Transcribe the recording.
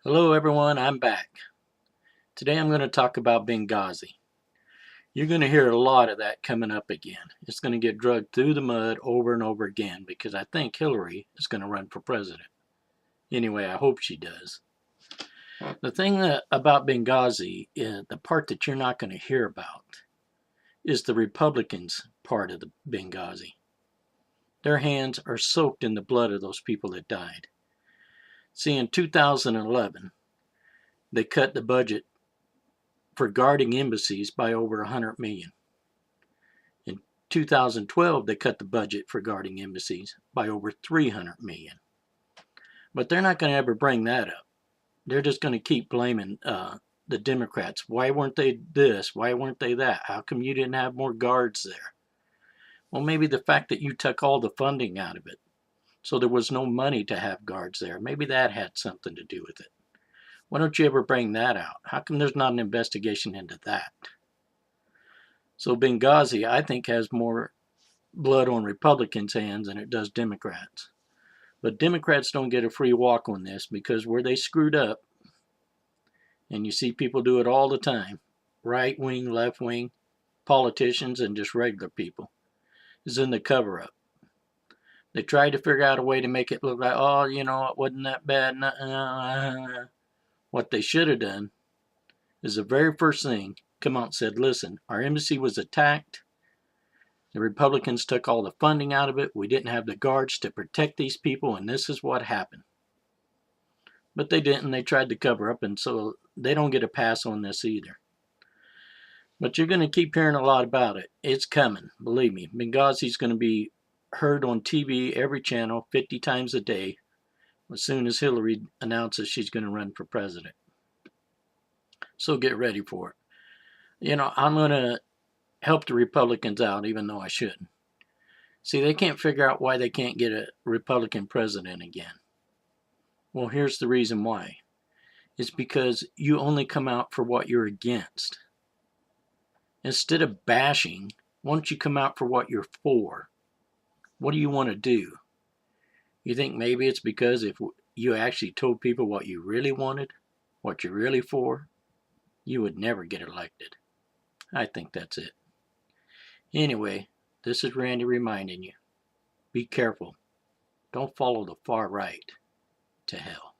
Hello everyone, I'm back. Today I'm going to talk about Benghazi. You're going to hear a lot of that coming up again. It's going to get dragged through the mud over and over again because I think Hillary is going to run for president. Anyway, I hope she does. The thing about Benghazi, the part that you're not going to hear about, is the Republicans part of the Benghazi. Their hands are soaked in the blood of those people that died. See, in 2011, they cut the budget for guarding embassies by over 100 million. In 2012, they cut the budget for guarding embassies by over 300 million. But they're not going to ever bring that up. They're just going to keep blaming the Democrats. Why weren't they this? Why weren't they that? How come you didn't have more guards there? Well, maybe the fact that you took all the funding out of it, so there was no money to have guards there. Maybe that had something to do with it. Why don't you ever bring that out? How come there's not an investigation into that? So Benghazi, I think, has more blood on Republicans' hands than it does Democrats. But Democrats don't get a free walk on this because where they screwed up, and you see people do it all the time, right wing, left wing, politicians, and just regular people, is in the cover up. They tried to figure out a way to make it look like, oh, it wasn't that bad. What they should have done is the very first thing come out and said, listen, our embassy was attacked. The Republicans took all the funding out of it. We didn't have the guards to protect these people, and this is what happened. But they didn't. They tried to cover up, and so they don't get a pass on this either. But you're going to keep hearing a lot about it. It's coming. Believe me. Benghazi's going to be heard on TV, every channel, 50 times a day, as soon as Hillary announces she's going to run for president. So get ready for it. I'm going to help the Republicans out, even though I shouldn't. See, they can't figure out why they can't get a Republican president again. Well, here's the reason why. It's because you only come out for what you're against. Instead of bashing, why don't you come out for what you're for? What do you want to do? You think maybe it's because if you actually told people what you really wanted, what you're really for, you would never get elected. I think that's it. Anyway, this is Randy reminding you, be careful. Don't follow the far right to hell.